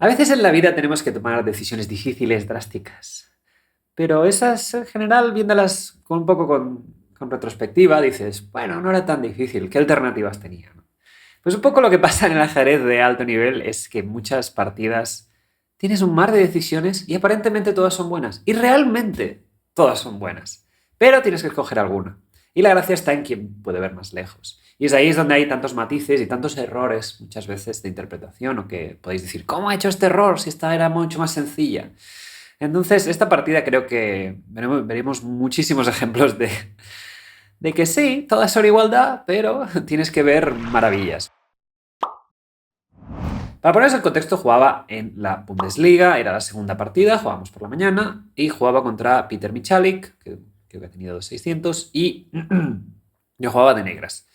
A veces en la vida tenemos que tomar decisiones difíciles, drásticas, pero esas en general, viéndolas con un poco con retrospectiva, dices, bueno, no era tan difícil, ¿qué alternativas tenía? ¿No? Pues un poco lo que pasa en el ajedrez de alto nivel es que en muchas partidas tienes un mar de decisiones y aparentemente todas son buenas. Y realmente todas son buenas. Pero tienes que escoger alguna. Y la gracia está en quien puede ver más lejos. Y es ahí es donde hay tantos matices y tantos errores muchas veces de interpretación o que podéis decir, ¿cómo ha hecho este error si esta era mucho más sencilla? Entonces, esta partida creo que veremos muchísimos ejemplos de que sí, todas son igualdad, pero tienes que ver maravillas. Para poneros el contexto, jugaba en la Bundesliga, era la segunda partida, jugábamos por la mañana y jugaba contra Peter Michalik, que creo que ha tenido 600, y yo jugaba de negras.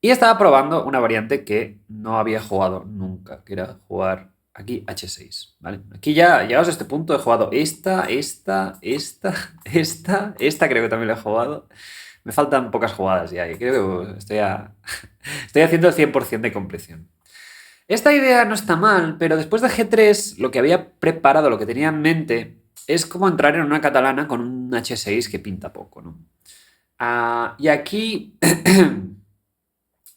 Y estaba probando una variante que no había jugado nunca, que era jugar aquí H6, ¿vale? Aquí ya, llegados a este punto, he jugado esta, esta creo que también la he jugado. Me faltan pocas jugadas ya y creo que estoy haciendo el 100% de compleción. Esta idea no está mal, pero después de G3 lo que había preparado, lo que tenía en mente, es como entrar en una catalana con un H6 que pinta poco, ¿no? Y aquí,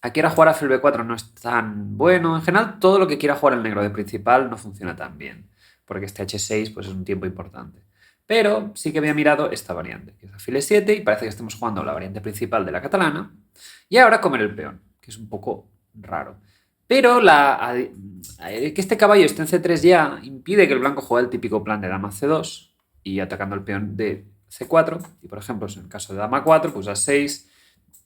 aquí era jugar a fil B4 no es tan bueno. En general, todo lo que quiera jugar el negro de principal no funciona tan bien, porque este H6 pues, es un tiempo importante. Pero sí que había mirado esta variante, que es alfil E7, y parece que estamos jugando la variante principal de la catalana. Y ahora comer el peón, que es un poco raro. Pero que este caballo esté en C3 ya impide que el blanco juegue el típico plan de dama C2 y atacando el peón de C4. Y por ejemplo, en el caso de dama 4, pues A6.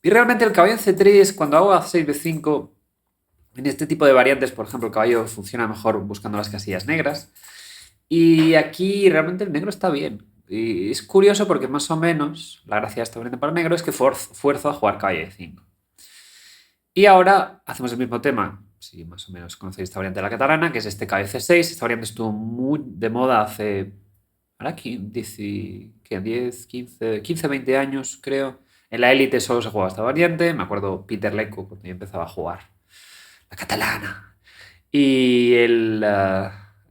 Y realmente el caballo en C3, cuando hago A6, B5, en este tipo de variantes, por ejemplo, el caballo funciona mejor buscando las casillas negras. Y aquí realmente el negro está bien. Y es curioso porque más o menos la gracia de esta variante para el negro es que fuerzo a jugar caballo E5. Y ahora hacemos el mismo tema, si más o menos conocéis esta variante de la catalana, que es este KF6. Esta variante estuvo muy de moda hace, ahora 10, 15, 20 años, creo. En la élite solo se jugaba esta variante. Me acuerdo Peter Lecco cuando yo empezaba a jugar la catalana. Y él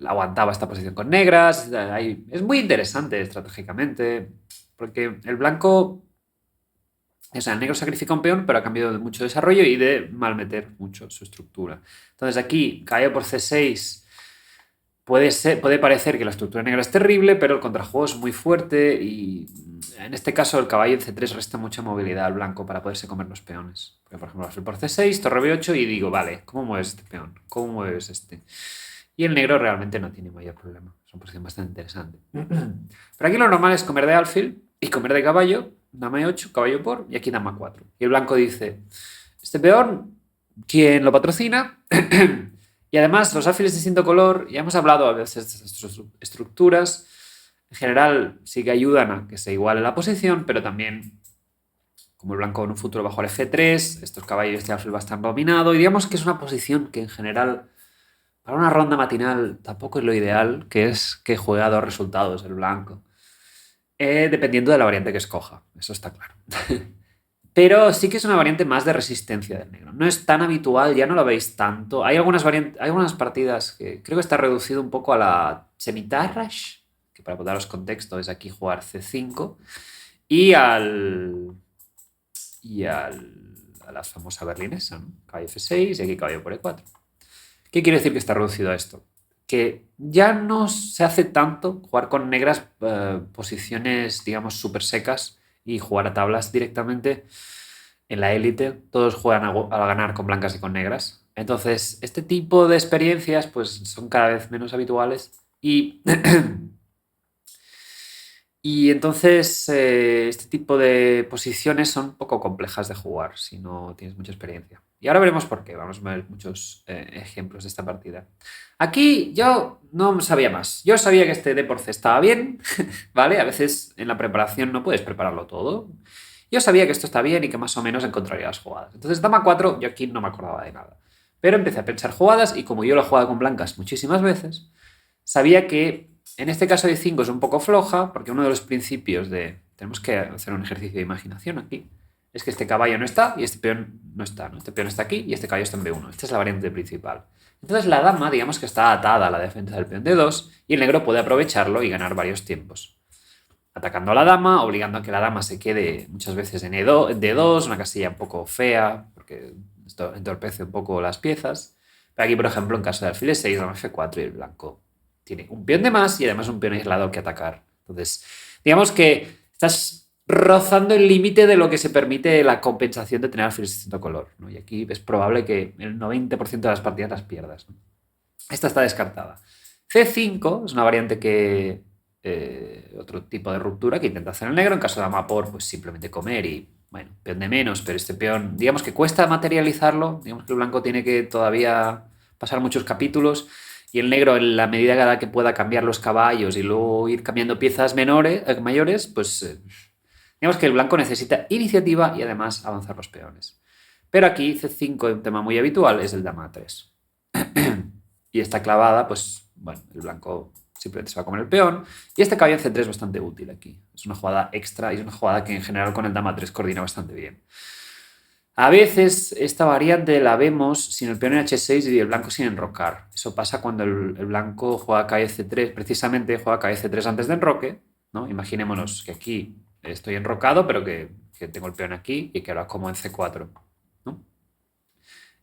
aguantaba esta posición con negras. Es muy interesante estratégicamente, porque el blanco o sea, el negro sacrifica un peón, pero ha cambiado de mucho desarrollo y de malmeter mucho su estructura. Entonces aquí, caballo por C6, puede parecer que la estructura negra es terrible, pero el contrajuego es muy fuerte y en este caso el caballo en C3 resta mucha movilidad al blanco para poderse comer los peones. Porque, por ejemplo, alfil por C6, torre B8 y digo, vale, ¿cómo mueves este peón? ¿Cómo mueves este? Y el negro realmente no tiene mayor problema. Es una posición bastante interesante. Pero aquí lo normal es comer de alfil y comer de caballo, dama E8, caballo por, y aquí dama 4. Y el blanco dice, este peón, ¿quién lo patrocina? Y además los alfiles de distinto color, ya hemos hablado a veces de estas estructuras, en general sí que ayudan a que se iguale la posición, pero también, como el blanco en un futuro va a jugar F3, estos caballos de alfil va a estar dominado, y digamos que es una posición que en general para una ronda matinal tampoco es lo ideal, que es que juegue a dos resultados el blanco. Dependiendo de la variante que escoja, eso está claro. Pero sí que es una variante más de resistencia del negro. No es tan habitual, ya no lo veis tanto. Hay algunas partidas que creo que está reducido un poco a la semitarrash, que para daros contexto es aquí jugar C5, y a la famosa berlinesa, ¿no? Caballo F6 y aquí caballo por E4. ¿Qué quiere decir que está reducido a esto? Que ya no se hace tanto jugar con negras posiciones, digamos, súper secas y jugar a tablas directamente. En la élite todos juegan a ganar con blancas y con negras. Entonces, este tipo de experiencias pues, son cada vez menos habituales y y entonces este tipo de posiciones son poco complejas de jugar si no tienes mucha experiencia. Y ahora veremos por qué. Vamos a ver muchos ejemplos de esta partida. Aquí yo no sabía más. Yo sabía que este D por C estaba bien, ¿vale? A veces en la preparación no puedes prepararlo todo. Yo sabía que esto está bien y que más o menos encontraría las jugadas. Entonces, dama 4, yo aquí no me acordaba de nada. Pero empecé a pensar jugadas y como yo lo he jugado con blancas muchísimas veces, sabía que en este caso de 5 es un poco floja, porque uno de los principios de... Tenemos que hacer un ejercicio de imaginación aquí. Es que este caballo no está y este peón no está, ¿no? Este peón está aquí y este caballo está en B1. Esta es la variante principal. Entonces la dama, digamos que está atada a la defensa del peón D2 y el negro puede aprovecharlo y ganar varios tiempos. Atacando a la dama, obligando a que la dama se quede muchas veces en D2, una casilla un poco fea, porque esto entorpece un poco las piezas. Pero aquí, por ejemplo, en caso de alfil 6, dama F4 y el blanco tiene un peón de más y además un peón aislado que atacar. Entonces, digamos que estás rozando el límite de lo que se permite la compensación de tener alfil de distinto color, ¿no? Y aquí es probable que el 90% de las partidas las pierdas, ¿no? Esta está descartada. C5 es una variante que... otro tipo de ruptura que intenta hacer el negro. En caso de dama por, pues simplemente comer y, bueno, peón de menos, pero este peón, digamos que cuesta materializarlo. Digamos que el blanco tiene que todavía pasar muchos capítulos y el negro, en la medida que pueda cambiar los caballos y luego ir cambiando piezas mayores, pues digamos que el blanco necesita iniciativa y además avanzar los peones. Pero aquí C5, un tema muy habitual, es el dama 3. Y esta clavada, pues, bueno, el blanco simplemente se va a comer el peón. Y este caballo en C3 es bastante útil aquí. Es una jugada extra y es una jugada que en general con el dama 3 coordina bastante bien. A veces esta variante la vemos sin el peón en H6 y el blanco sin enrocar. Eso pasa cuando el blanco juega caballo C3, precisamente juega caballo C3 antes de enroque, ¿no? Imaginémonos que aquí estoy enrocado, pero que tengo el peón aquí y que ahora como en C4, ¿no?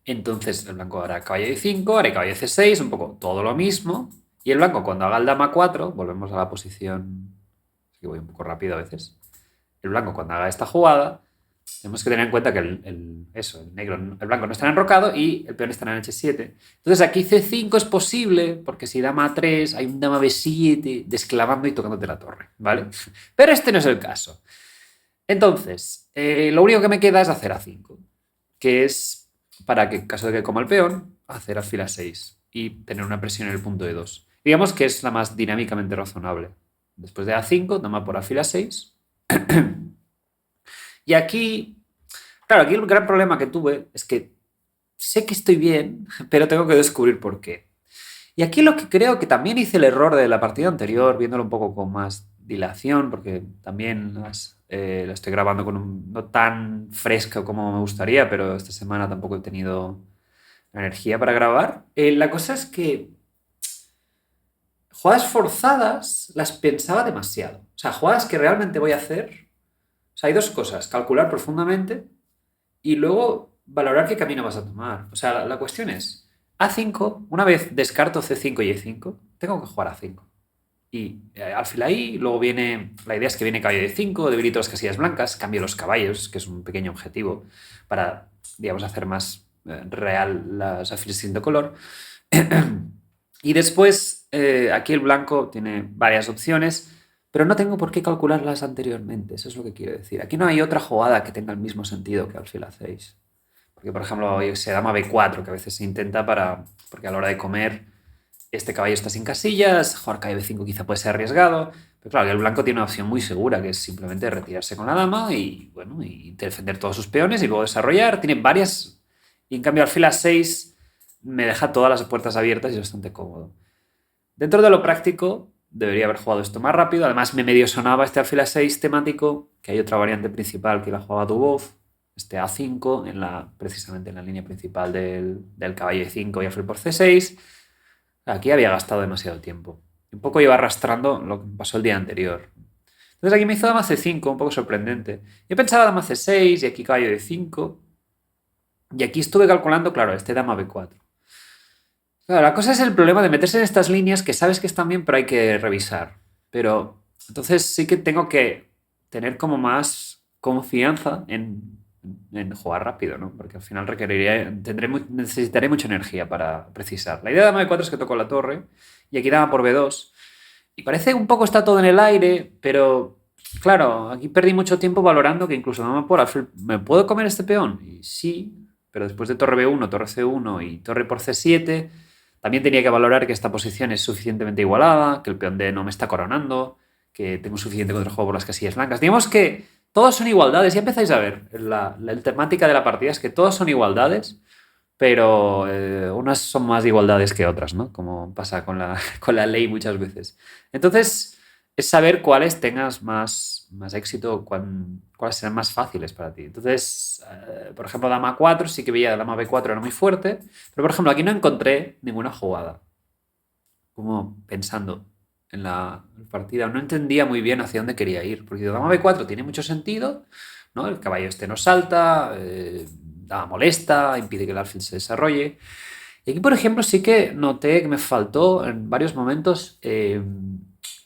Entonces el blanco hará caballo D5, hará caballo C6, un poco todo lo mismo. Y el blanco cuando haga el dama 4, volvemos a la posición, que voy un poco rápido a veces. El blanco cuando haga esta jugada, tenemos que tener en cuenta que el blanco no estará enrocado y el peón estará en H7. Entonces aquí C5 es posible, porque si dama 3 hay un dama B7 desclavando y tocándote la torre, ¿vale? Pero este no es el caso. Entonces, lo único que me queda es hacer A5, que es para que, en caso de que coma el peón, hacer alfil A6 y tener una presión en el punto E2. Digamos que es la más dinámicamente razonable. Después de A5, dama por alfil A6. Y aquí, claro, aquí el gran problema que tuve es que sé que estoy bien, pero tengo que descubrir por qué. Y aquí lo que creo que también hice el error de la partida anterior, viéndolo un poco con más dilación, porque también la estoy grabando con no tan fresco como me gustaría, pero esta semana tampoco he tenido la energía para grabar. La cosa es que jugadas forzadas las pensaba demasiado. O sea, jugadas que realmente voy a hacer. O sea, hay dos cosas: calcular profundamente y luego valorar qué camino vas a tomar. O sea, la cuestión es, A5, una vez descarto C5 y E5, tengo que jugar A5. Y alfil ahí, luego viene, la idea es que viene caballo de 5, debilito las casillas blancas, cambio los caballos, que es un pequeño objetivo para, digamos, hacer más real las alfiles de distinto color. Y después, aquí el blanco tiene varias opciones, pero no tengo por qué calcularlas anteriormente, eso es lo que quiero decir. Aquí no hay otra jugada que tenga el mismo sentido que alfil A6. Porque, por ejemplo, se dama B4, que a veces se intenta porque a la hora de comer este caballo está sin casillas, jugar caballo B5 quizá puede ser arriesgado, pero claro, el blanco tiene una opción muy segura, que es simplemente retirarse con la dama y, bueno, y defender todos sus peones y luego desarrollar. Tiene varias, y en cambio alfil A6 me deja todas las puertas abiertas y es bastante cómodo. Dentro de lo práctico, debería haber jugado esto más rápido. Además, me medio sonaba este alfil A6 temático, que hay otra variante principal que la jugaba Dubov, este A5, precisamente en la línea principal del caballo E5 y alfil por C6. Aquí había gastado demasiado tiempo. Un poco iba arrastrando lo que pasó el día anterior. Entonces aquí me hizo dama C5, un poco sorprendente. Yo pensaba dama C6 y aquí caballo D5. Y aquí estuve calculando, claro, este dama B4. Claro, la cosa es el problema de meterse en estas líneas que sabes que están bien, pero hay que revisar. Pero entonces sí que tengo que tener como más confianza en jugar rápido, ¿no? Porque al final necesitaré mucha energía para precisar. La idea de dama B4 es que toco la torre y aquí dama por B2. Y parece un poco está todo en el aire, pero claro, aquí perdí mucho tiempo valorando que incluso dama por alfil, ¿me puedo comer este peón? Y sí, pero después de torre B1, torre C1 y torre por C7, también tenía que valorar que esta posición es suficientemente igualada, que el peón D no me está coronando, que tengo suficiente contrajuego por las casillas blancas. Digamos que todos son igualdades. Ya empezáis a ver, la temática de la partida es que todos son igualdades, pero unas son más igualdades que otras, ¿no? Como pasa con la ley muchas veces. Entonces, es saber cuáles tengas más éxito, cuáles serán más fáciles para ti. Entonces, por ejemplo, dama 4, sí que veía dama B4 era muy fuerte, pero por ejemplo, aquí no encontré ninguna jugada. Como pensando en la partida, no entendía muy bien hacia dónde quería ir, porque dama B4 tiene mucho sentido, ¿no? El caballo este no salta, dama molesta, impide que el alfil se desarrolle. Y aquí, por ejemplo, sí que noté que me faltó en varios momentos,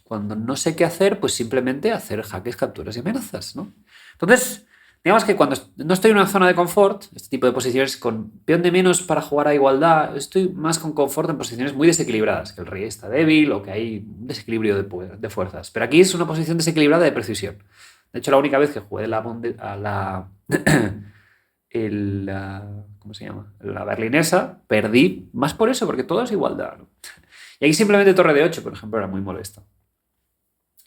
cuando no sé qué hacer, pues simplemente hacer jaques, capturas y amenazas, ¿no? Entonces, digamos que cuando no estoy en una zona de confort, este tipo de posiciones con peón de menos para jugar a igualdad, estoy más con confort en posiciones muy desequilibradas, que el rey está débil o que hay un desequilibrio de fuerzas. Pero aquí es una posición desequilibrada de precisión. De hecho, la única vez que jugué a la ¿cómo se llama? La berlinesa, perdí más por eso, porque todo es igualdad, ¿no? Y aquí simplemente torre de 8, por ejemplo, era muy molesta.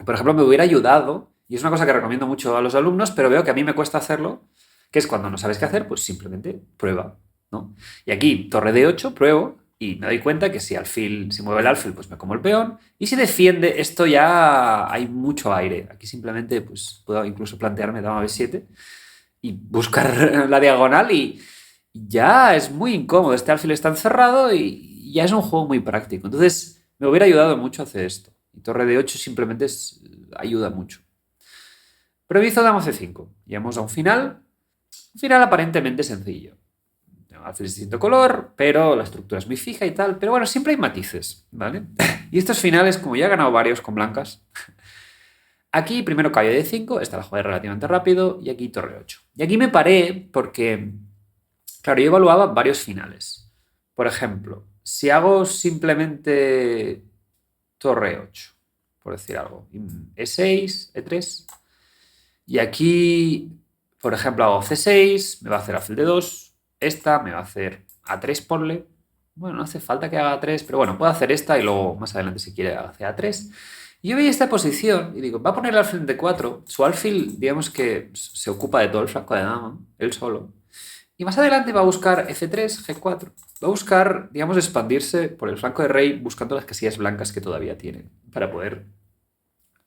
Por ejemplo, me hubiera ayudado, y es una cosa que recomiendo mucho a los alumnos, pero veo que a mí me cuesta hacerlo, que es cuando no sabes qué hacer, pues simplemente prueba, ¿no? Y aquí, torre de 8, pruebo, y me doy cuenta que si mueve el alfil, pues me como el peón, y si defiende, esto ya hay mucho aire. Aquí simplemente, pues puedo incluso plantearme dama B7 y buscar la diagonal y ya es muy incómodo. Este alfil está encerrado y ya es un juego muy práctico. Entonces, me hubiera ayudado mucho a hacer esto. Y torre de 8 simplemente ayuda mucho. Pero hizo dama C5. Llegamos a un final aparentemente sencillo. Alfil es distinto color, pero la estructura es muy fija y tal. Pero bueno, siempre hay matices, ¿vale? Y estos finales, como ya he ganado varios con blancas, aquí primero caballo de 5, esta la jugué relativamente rápido, y aquí torre 8. Y aquí me paré porque, claro, yo evaluaba varios finales. Por ejemplo, si hago simplemente torre 8, por decir algo, E6, E3, y aquí, por ejemplo, hago C6, me va a hacer alfil de 2, esta me va a hacer A3, ponle. Bueno, no hace falta que haga A3, pero bueno, puedo hacer esta y luego más adelante si quiere hacer A3. Y yo veía esta posición y digo, va a poner el alfil de 4. Su alfil, digamos que se ocupa de todo el flanco de dama, él solo. Y más adelante va a buscar F3, G4. Va a buscar, digamos, expandirse por el flanco de rey buscando las casillas blancas que todavía tiene para poder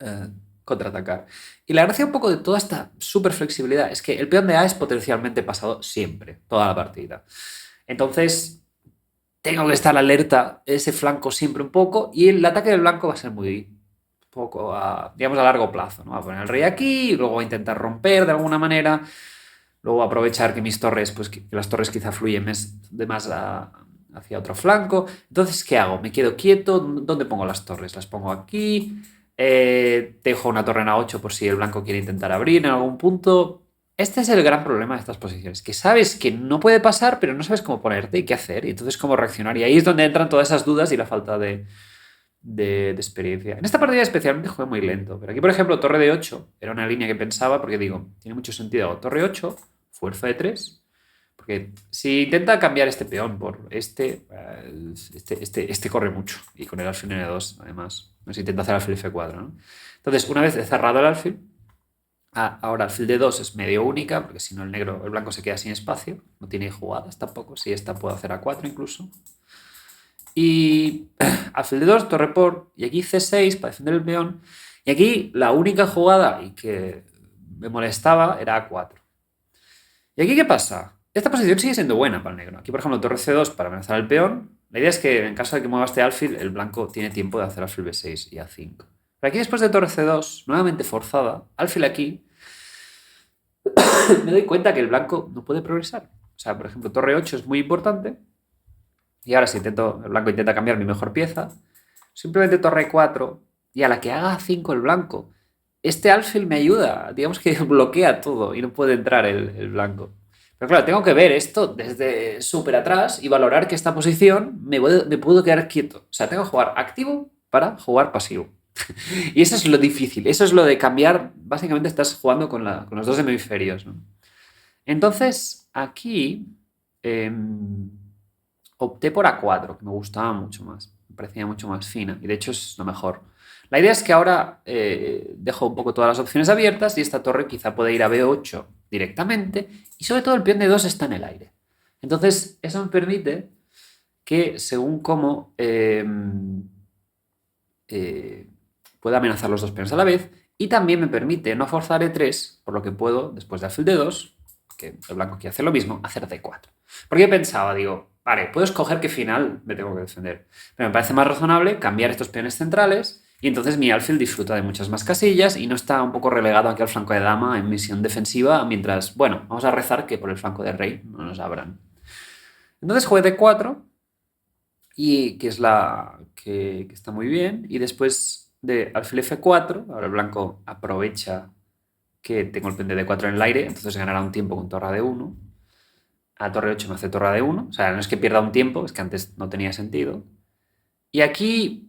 eh, contraatacar. Y la gracia un poco de toda esta super flexibilidad es que el peón de A es potencialmente pasado siempre, toda la partida. Entonces, tengo que estar alerta ese flanco siempre un poco y el ataque del blanco va a ser muy poco, digamos, a largo plazo, ¿no? Va a poner el rey aquí, y luego va a intentar romper de alguna manera, luego aprovechar que mis torres, pues que las torres quizá fluyen de más hacia otro flanco. Entonces, ¿qué hago? ¿Me quedo quieto? ¿Dónde pongo las torres? Las pongo aquí. Dejo una torre en A8 por si el blanco quiere intentar abrir en algún punto. Este es el gran problema de estas posiciones, que sabes que no puede pasar, pero no sabes cómo ponerte y qué hacer, y entonces cómo reaccionar. Y ahí es donde entran todas esas dudas y la falta de experiencia. En esta partida especialmente jugué muy lento, pero aquí, por ejemplo, torre de 8 era una línea que pensaba, porque digo, tiene mucho sentido, hago torre 8, fuerza de 3, porque si intenta cambiar este peón por este corre mucho, y con el alfil N2, además, no se intenta hacer alfil F4, ¿no? Entonces, una vez he cerrado el alfil, ahora alfil de 2 es medio única, porque si no el blanco se queda sin espacio, no tiene jugadas tampoco, si esta puedo hacer A4 incluso. Y alfil de 2, torre por, y aquí C6 para defender el peón. Y aquí la única jugada y que me molestaba era A4. ¿Y aquí qué pasa? Esta posición sigue siendo buena para el negro. Aquí, por ejemplo, torre C2 para amenazar al peón. La idea es que en caso de que mueva este alfil, el blanco tiene tiempo de hacer alfil B6 y A5. Pero aquí después de torre C2, nuevamente forzada, alfil aquí, me doy cuenta que el blanco no puede progresar. O sea, por ejemplo, torre 8 es muy importante. Y ahora si el blanco intenta cambiar mi mejor pieza, simplemente torre 4 y a la que haga 5 el blanco, este alfil me ayuda, digamos que bloquea todo y no puede entrar el blanco. Pero claro, tengo que ver esto desde súper atrás y valorar que esta posición me puedo quedar quieto. O sea, tengo que jugar activo para jugar pasivo. Y eso es lo difícil, eso es lo de cambiar, básicamente estás jugando con los dos hemisferios, ¿no? Entonces, aquí opté por A4, que me gustaba mucho más, me parecía mucho más fina y de hecho es lo mejor. La idea es que ahora dejo un poco todas las opciones abiertas y esta torre quizá puede ir a B8 directamente y sobre todo el peón de 2 está en el aire. Entonces, eso me permite que según cómo puedo amenazar los dos peones a la vez y también me permite no forzar E3, por lo que puedo, después de alfil D2, que el blanco quiere hacer lo mismo, hacer D4. Porque yo pensaba, digo, vale, puedo escoger qué final me tengo que defender, pero me parece más razonable cambiar estos peones centrales y entonces mi alfil disfruta de muchas más casillas y no está un poco relegado aquí al flanco de dama en misión defensiva, mientras, bueno, vamos a rezar que por el flanco de rey no nos abran. Entonces jugué D4, y que es la que está muy bien, y después de alfil F4, ahora el blanco aprovecha que tengo el peón de D4 en el aire, entonces ganará un tiempo con torre D1. A torre 8 me hace torre D1, o sea, no es que pierda un tiempo, es que antes no tenía sentido. Y aquí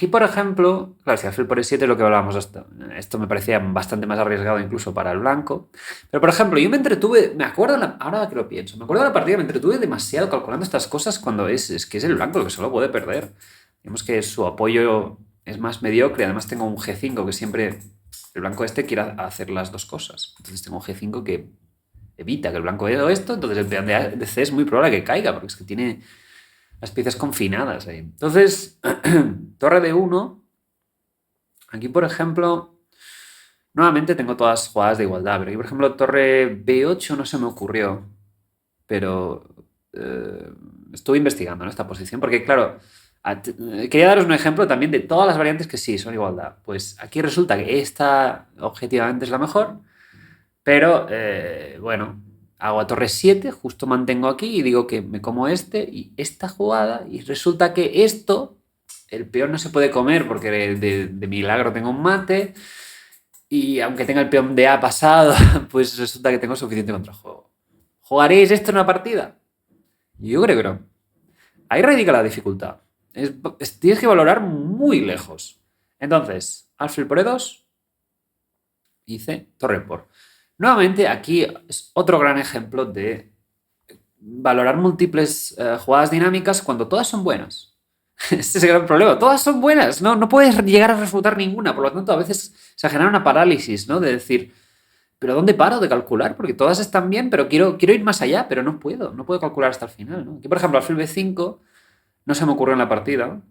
por ejemplo, claro, si alfil por E7 es lo que hablábamos hasta. Esto me parecía bastante más arriesgado incluso para el blanco. Pero por ejemplo, yo me entretuve, me acuerdo, ahora que lo pienso, me acuerdo de la partida, me entretuve demasiado calculando estas cosas cuando es que es el blanco el que solo puede perder. Digamos que su apoyo es más mediocre, además tengo un G5 que siempre, el blanco este quiere hacer las dos cosas. Entonces tengo un G5 que evita que el blanco haga esto, entonces el peón de C es muy probable que caiga, porque es que tiene las piezas confinadas ahí. Entonces, torre de 1. Aquí, por ejemplo, nuevamente tengo todas jugadas de igualdad, pero aquí, por ejemplo, torre B8 no se me ocurrió, pero estuve investigando, ¿no?, esta posición, porque claro, quería daros un ejemplo también de todas las variantes que sí son igualdad. Pues aquí resulta que esta objetivamente es la mejor, pero bueno, hago a torre 7, justo mantengo aquí y digo que me como y esta jugada, y resulta que esto, el peón no se puede comer porque de milagro tengo un mate, y aunque tenga el peón de A pasado, pues resulta que tengo suficiente contrajuego. ¿Jugaréis esto en una partida? Yo creo que no. Ahí radica la dificultad. Tienes que valorar muy lejos. Entonces, alfil por E2, hice torre por. Nuevamente, aquí es otro gran ejemplo de valorar múltiples jugadas dinámicas cuando todas son buenas. Este es el gran problema. Todas son buenas, ¿no? No puedes llegar a refutar ninguna. Por lo tanto, a veces se genera una parálisis, ¿no? De decir, ¿pero dónde paro de calcular? Porque todas están bien, pero quiero ir más allá, pero no puedo. No puedo calcular hasta el final, ¿no? Aquí, por ejemplo, alfil B5 no se me ocurrió en la partida.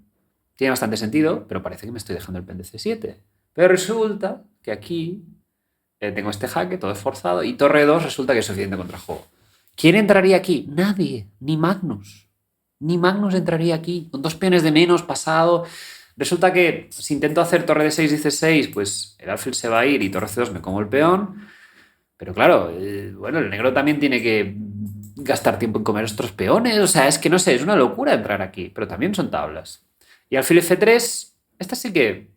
Tiene bastante sentido, pero parece que me estoy dejando el pen de C7. Pero resulta que aquí tengo este jaque, todo esforzado, y torre 2 resulta que es suficiente contrajuego. ¿Quién entraría aquí? Nadie, ni Magnus. Ni Magnus entraría aquí, con dos peones de menos pasado. Resulta que si intento hacer torre de 6 y C6, pues el alfil se va a ir y torre C2 me como el peón. Pero claro, bueno, el negro también tiene que gastar tiempo en comer estos peones. O sea, es que no sé, es una locura entrar aquí, pero también son tablas. Y alfil F3, esta sí que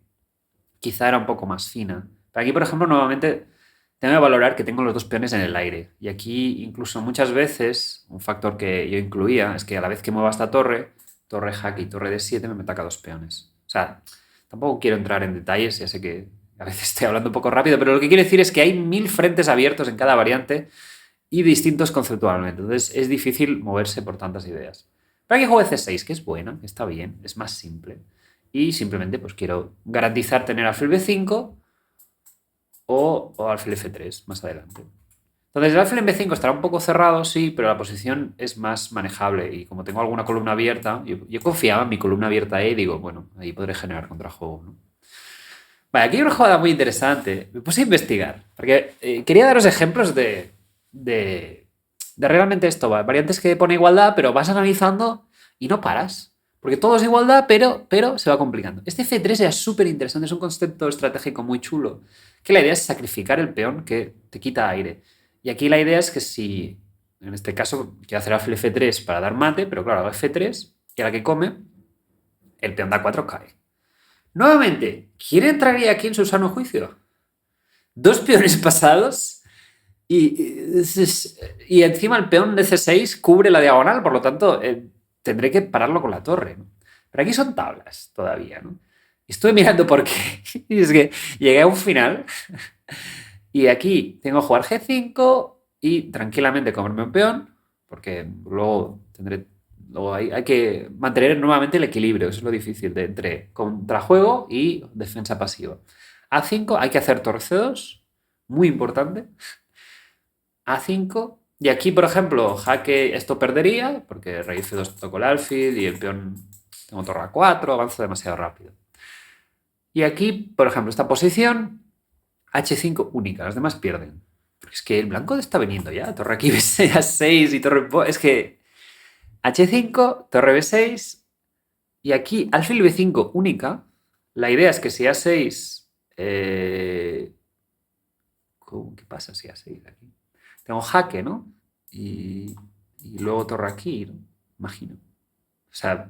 quizá era un poco más fina. Pero aquí, por ejemplo, nuevamente tengo que valorar que tengo los dos peones en el aire. Y aquí, incluso muchas veces, un factor que yo incluía es que a la vez que mueva esta torre, torre jaque y torre D7, me ataca dos peones. O sea, tampoco quiero entrar en detalles, ya sé que a veces estoy hablando un poco rápido, pero lo que quiero decir es que hay 1000 frentes abiertos en cada variante y distintos conceptualmente. Entonces es difícil moverse por tantas ideas. Pero aquí juego C6, que es buena, que está bien, es más simple. Y simplemente pues quiero garantizar tener alfil B5 o alfil F3 más adelante. Entonces el alfil en B5 estará un poco cerrado, sí, pero la posición es más manejable y como tengo alguna columna abierta, yo confiaba en mi columna abierta y digo, bueno, ahí podré generar contrajuego, ¿no? Vale, aquí hay una jugada muy interesante. Me puse a investigar, porque quería daros ejemplos de realmente esto, variantes que pone igualdad, pero vas analizando y no paras. Porque todo es igualdad, pero se va complicando. Este F3 era súper interesante, es un concepto estratégico muy chulo, que la idea es sacrificar el peón que te quita aire. Y aquí la idea es que si, en este caso, quiero hacer alfil F3 para dar mate, pero claro, hago F3 y a la que come, el peón de A4 cae. Nuevamente, ¿quién entraría aquí en su sano juicio? Dos peones pasados y encima el peón de C6 cubre la diagonal, por lo tanto tendré que pararlo con la torre, ¿no? Pero aquí son tablas todavía, ¿no? Estuve mirando por qué. Y es que llegué a un final y aquí tengo que jugar G5 y tranquilamente comerme un peón, porque luego hay que mantener nuevamente el equilibrio, eso es lo difícil, entre contrajuego y defensa pasiva. A5 hay que hacer torre C2, muy importante. A5, y aquí, por ejemplo, jaque esto perdería, porque rey F2 toco el alfil y el peón tengo torre A4, avanzo demasiado rápido. Y aquí, por ejemplo, esta posición, H5 única, las demás pierden. Porque es que el blanco está viniendo ya. Torre aquí A6 y torre... Es que H5, torre B6 y aquí alfil B5 única. La idea es que si A6... ¿Qué pasa si A6 aquí? Tengo jaque, ¿no? Y luego torre aquí, ¿no? Imagino. O sea,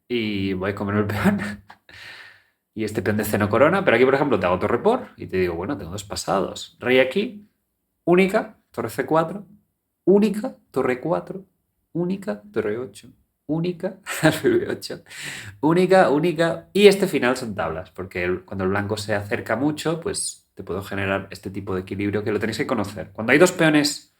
y voy a comer el peón. Y este peón de C no corona, pero aquí, por ejemplo, te hago torre por y te digo, bueno, tengo dos pasados. Rey aquí, única, torre C4, única, torre 4, única, torre 8, única, alfil B8, única, y este final son tablas, porque cuando el blanco se acerca mucho, pues te puedo generar este tipo de equilibrio que lo tenéis que conocer. Cuando hay dos peones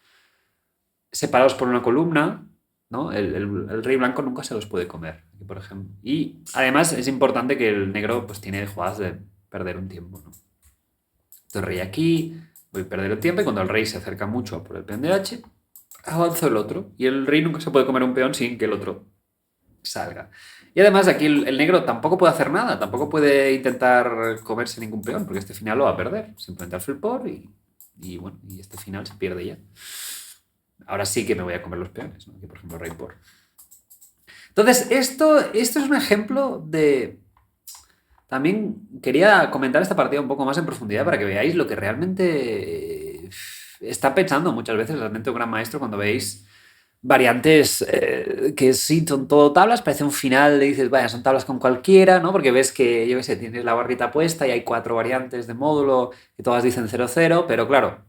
separados por una columna, ¿no? El rey blanco nunca se los puede comer, por ejemplo. Y además es importante que el negro pues tiene jugadas de perder un tiempo, ¿no? Entonces rey aquí, voy a perder el tiempo y cuando el rey se acerca mucho por el peón de H, avanzo el otro. Y el rey nunca se puede comer un peón sin que el otro salga. Y además aquí el negro tampoco puede hacer nada, tampoco puede intentar comerse ningún peón, porque este final lo va a perder. Simplemente alfil por y bueno, y este final se pierde ya. Ahora sí que me voy a comer los peones, ¿no? Aquí, por ejemplo, rey por. Entonces, esto es un ejemplo de... También quería comentar esta partida un poco más en profundidad para que veáis lo que realmente está pensando muchas veces la mente de un gran maestro cuando veis variantes que sí son todo tablas, parece un final, le dices, vaya, son tablas con cualquiera, ¿no? Porque ves que, yo qué sé, tienes la barrita puesta y hay 4 variantes de módulo que todas dicen 0-0, pero claro,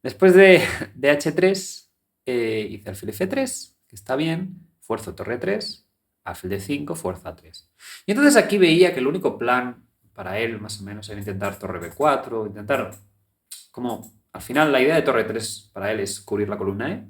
después de H3 hice alfil F3, que está bien, fuerzo torre 3, alfil D5, fuerza 3. Y entonces aquí veía que el único plan para él, más o menos, era intentar torre B4, intentar, como al final la idea de torre 3 para él es cubrir la columna E,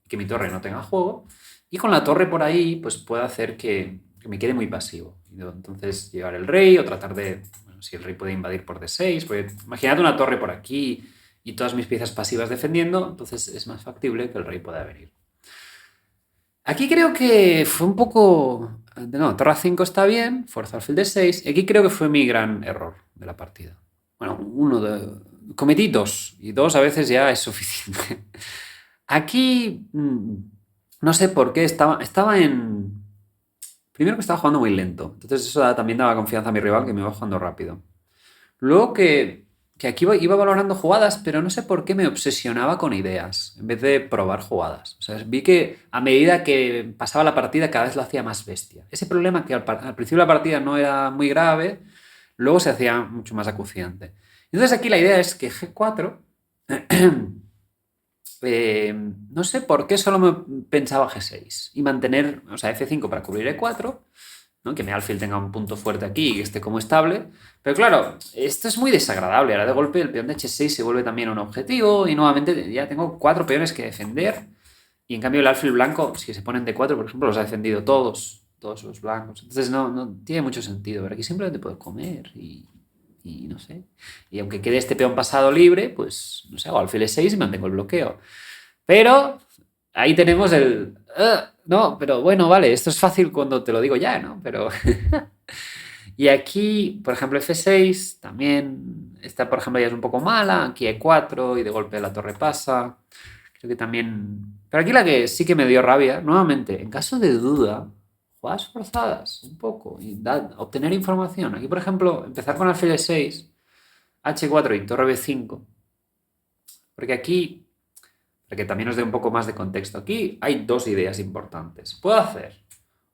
que mi torre no tenga juego, y con la torre por ahí, pues puedo hacer que me quede muy pasivo. Y entonces llevar el rey o tratar de, bueno, si el rey puede invadir por D6, pues imaginad una torre por aquí y todas mis piezas pasivas defendiendo, entonces es más factible que el rey pueda venir. Aquí creo que fue un poco... No, torre A5 está bien, fuerza alfil D6, y aquí creo que fue mi gran error de la partida. Bueno, cometí dos, y dos a veces ya es suficiente. Aquí, no sé por qué, estaba en... Primero que estaba jugando muy lento, entonces eso también daba confianza a mi rival que me iba jugando rápido. Luego que aquí iba valorando jugadas, pero no sé por qué me obsesionaba con ideas en vez de probar jugadas. O sea, vi que a medida que pasaba la partida cada vez lo hacía más bestia. Ese problema que al principio de la partida no era muy grave, luego se hacía mucho más acuciante. Entonces aquí la idea es que G4... no sé por qué solo me pensaba G6 y mantener, o sea, F5 para cubrir E4, ¿no? Que mi alfil tenga un punto fuerte aquí y que esté como estable. Pero claro, esto es muy desagradable. Ahora de golpe el peón de H6 se vuelve también un objetivo y nuevamente ya tengo 4 peones que defender. Y en cambio el alfil blanco, si se ponen D4, por ejemplo, los ha defendido todos los blancos. Entonces no tiene mucho sentido. Pero aquí simplemente puedo comer y no sé. Y aunque quede este peón pasado libre, pues no sé, hago alfil E6 y mantengo el bloqueo. Pero ahí tenemos el... no, pero bueno, vale, esto es fácil cuando te lo digo ya, ¿no? Pero... y aquí, por ejemplo, F6 también, esta por ejemplo ya es un poco mala, aquí E4 y de golpe la torre pasa. Creo que también... Pero aquí la que sí que me dio rabia, nuevamente, en caso de duda, jugadas forzadas, un poco, y obtener información. Aquí, por ejemplo, empezar con alfil E6, H4 y torre B5, porque aquí... Para que también os dé un poco más de contexto. Aquí hay dos ideas importantes. Puedo hacer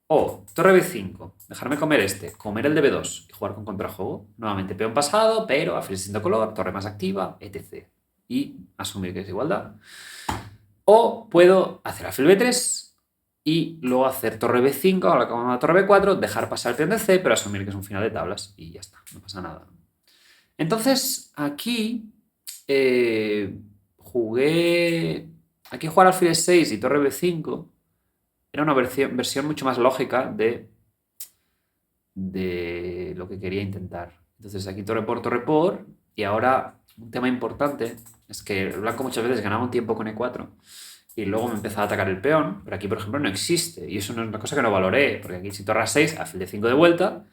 o torre B5, dejarme comer comer el de B2 y jugar con contrajuego. Nuevamente peón pasado, pero alfil distinto color, torre más activa, etc. Y asumir que es igualdad. O puedo hacer alfil B3 y luego hacer torre B5, ahora como una torre B4, dejar pasar el peón de C, pero asumir que es un final de tablas y ya está, no pasa nada. Entonces, aquí... jugué... Aquí jugar alfil E6 y torre B5 era una versión mucho más lógica de lo que quería intentar. Entonces aquí torre por, y ahora un tema importante es que el blanco muchas veces ganaba un tiempo con E4 y luego me empezaba a atacar el peón, pero aquí por ejemplo no existe y eso no es una cosa que no valoré, porque aquí si torre A6, alfil D5 de vuelta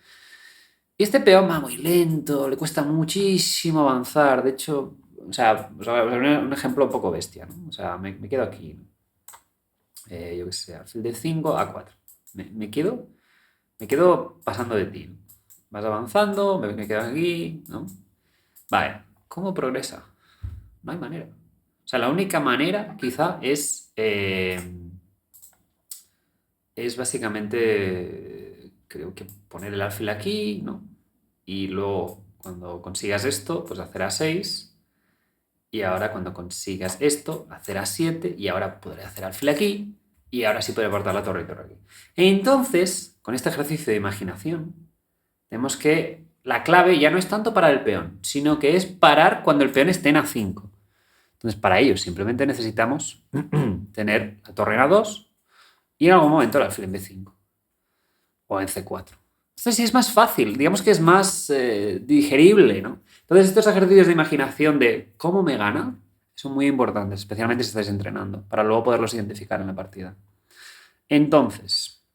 Y este peón va muy lento, le cuesta muchísimo avanzar. De hecho, o sea, un ejemplo un poco bestia, ¿no? O sea, me quedo aquí, ¿no? Yo qué sé, alfil de 5 a 4. Me quedo pasando de ti, ¿no? Vas avanzando, me quedo aquí, ¿no? Vale, ¿cómo progresa? No hay manera. O sea, la única manera, quizá, es básicamente, creo que poner el alfil aquí, ¿no? Y luego, cuando consigas esto, pues hacer A6. Y ahora, cuando consigas esto, hacer A7. Y ahora podré hacer alfil aquí. Y ahora sí podré portar la torre y torre aquí. Entonces, con este ejercicio de imaginación, tenemos que la clave ya no es tanto para el peón, sino que es parar cuando el peón esté en A5. Entonces, para ello simplemente necesitamos tener la torre en A2 y en algún momento el alfil en B5 o en C4. Entonces sí es más fácil, digamos que es más digerible, ¿no? Entonces estos ejercicios de imaginación de cómo me gana son muy importantes, especialmente si estáis entrenando, para luego poderlos identificar en la partida. Entonces,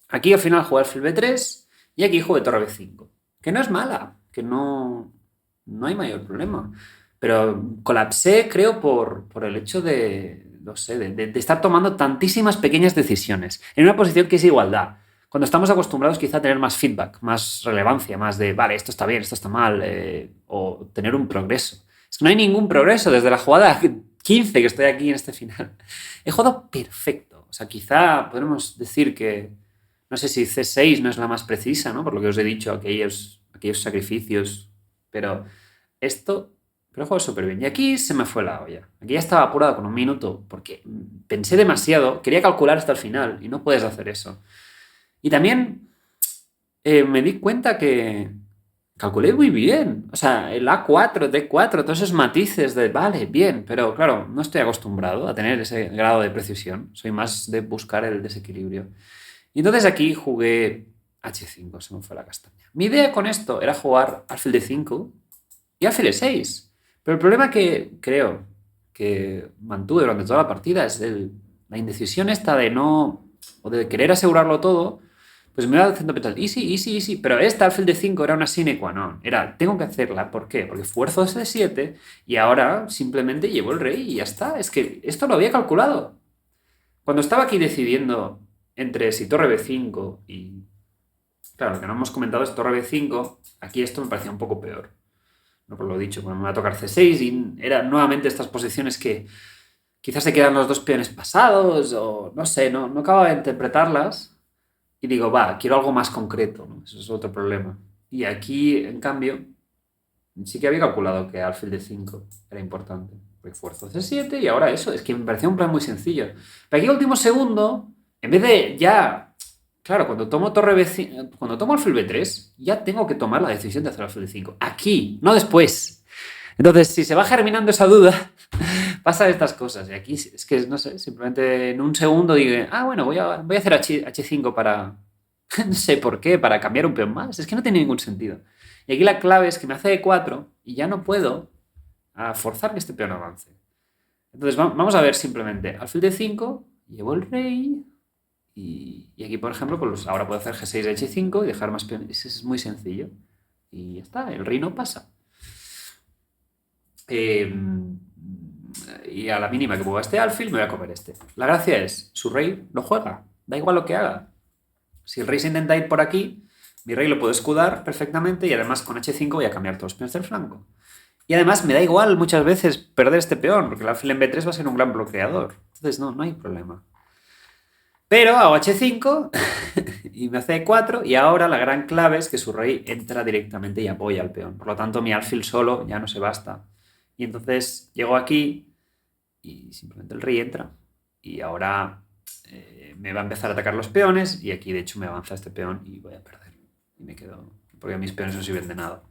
aquí al final jugué alfil B3 y aquí jugué torre B5, que no es mala, que no hay mayor problema. Pero colapsé, creo, por el hecho de, no sé, de estar tomando tantísimas pequeñas decisiones en una posición que es igualdad. Cuando estamos acostumbrados quizá a tener más feedback, más relevancia, más de, vale, esto está bien, esto está mal, o tener un progreso. Es que no hay ningún progreso desde la jugada 15 que estoy aquí en este final. He jugado perfecto. O sea, quizá podemos decir que, no sé si C6 no es la más precisa, ¿no? Por lo que os he dicho, aquellos sacrificios, pero esto, pero juego súper bien. Y aquí se me fue la olla. Aquí ya estaba apurado con un minuto porque pensé demasiado, quería calcular hasta el final y no puedes hacer eso. Y también me di cuenta que calculé muy bien. O sea, el A4, D4, todos esos matices de, vale, bien, pero claro, no estoy acostumbrado a tener ese grado de precisión. Soy más de buscar el desequilibrio. Y entonces aquí jugué H5, se me fue la castaña. Mi idea con esto era jugar alfil de 5 y alfil de 6. Pero el problema que creo que mantuve durante toda la partida es la indecisión esta de no, o de querer asegurarlo todo, pues me iba haciendo pensar, easy, easy, easy. Pero esta alfil de 5 era una sine qua non. Era, tengo que hacerla. ¿Por qué? Porque fuerzo ese 7 y ahora simplemente llevo el rey y ya está. Es que esto lo había calculado. Cuando estaba aquí decidiendo entre si torre B5 y... Claro, lo que no hemos comentado es torre B5. Aquí esto me parecía un poco peor. No por lo dicho, bueno, me va a tocar C6 y eran nuevamente estas posiciones que quizás se quedan los dos peones pasados o no sé, no acababa de interpretarlas. Y digo, va, quiero algo más concreto, ¿no? Eso es otro problema. Y aquí, en cambio, sí que había calculado que alfil de 5 era importante. Refuerzo C7 y ahora eso. Es que me parecía un plan muy sencillo. Pero aquí, último segundo, en vez de ya... Claro, cuando tomo torre B5, cuando tomo alfil B3, ya tengo que tomar la decisión de hacer alfil B5. Aquí, no después. Entonces, si se va germinando esa duda, pasa estas cosas. Y aquí es que, no sé, simplemente en un segundo digo, bueno, voy a hacer H5 para... No sé por qué, para cambiar un peón más. Es que no tiene ningún sentido. Y aquí la clave es que me hace E4 y ya no puedo forzar que este peón avance. Entonces vamos a ver simplemente alfil de 5, llevo el rey y aquí, por ejemplo, pues ahora puedo hacer G6, H5 y dejar más peones. Es muy sencillo. Y ya está, el rey no pasa. Y a la mínima que mueva este alfil, me voy a comer este. La gracia es, su rey no juega, da igual lo que haga. Si el rey se intenta ir por aquí, mi rey lo puedo escudar perfectamente y además con H5 voy a cambiar todos los peones del flanco. Y además me da igual muchas veces perder este peón, porque el alfil en B3 va a ser un gran bloqueador. Entonces no hay problema. Pero hago H5 y me hace E4 y ahora la gran clave es que su rey entra directamente y apoya al peón. Por lo tanto, mi alfil solo ya no se basta. Y entonces llego aquí y simplemente el rey entra. Y ahora me va a empezar a atacar los peones y aquí de hecho me avanza este peón y voy a perder. Y me quedo, porque mis peones no sirven de nada.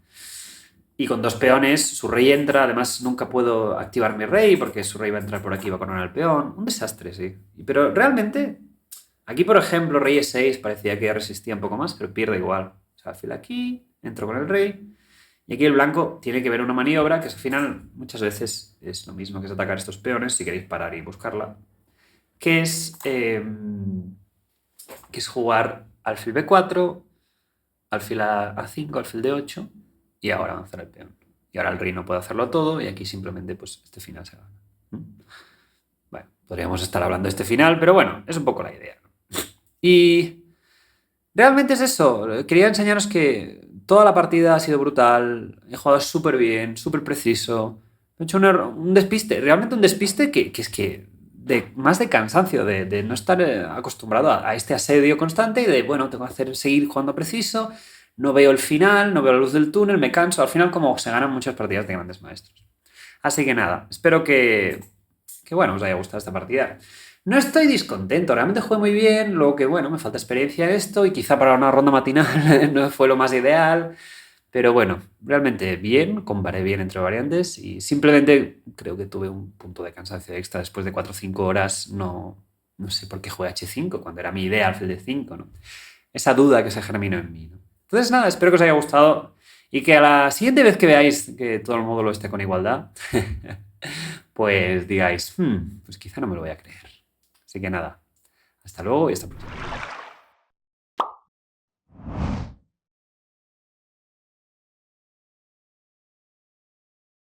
Y con dos peones, su rey entra, además nunca puedo activar mi rey porque su rey va a entrar por aquí y va a coronar el peón. Un desastre, sí. Pero realmente, aquí por ejemplo, rey E6 parecía que resistía un poco más, pero pierde igual. O sea, alfil aquí, entro con el rey. Y aquí el blanco tiene que ver una maniobra que al final muchas veces es lo mismo que es atacar estos peones si queréis parar y buscarla. Que es jugar alfil B4 alfil A5, alfil D8 y ahora avanzar el peón. Y ahora el rey no puede hacerlo todo y aquí simplemente pues este final se gana. Bueno, podríamos estar hablando de este final, pero bueno, es un poco la idea. Y realmente es eso. Quería enseñaros que toda la partida ha sido brutal. He jugado súper bien, súper preciso. He hecho un despiste, realmente un despiste que es que más de cansancio, de no estar acostumbrado a este asedio constante y de, bueno, tengo que seguir jugando preciso. No veo el final, no veo la luz del túnel, me canso. Al final, como se ganan muchas partidas de grandes maestros. Así que nada, espero que bueno, os haya gustado esta partida. No estoy discontento, realmente jugué muy bien, lo que bueno, me falta experiencia en esto y quizá para una ronda matinal no fue lo más ideal, pero bueno, realmente bien, comparé bien entre variantes y simplemente creo que tuve un punto de cansancio extra después de 4 o 5 horas, no sé por qué jugué H5 cuando era mi idea alfil de 5, ¿no? Esa duda que se germinó en mí, ¿no? Entonces nada, espero que os haya gustado y que a la siguiente vez que veáis que todo el módulo esté con igualdad, pues digáis, pues quizá no me lo voy a creer. Así que nada, hasta luego y hasta pronto.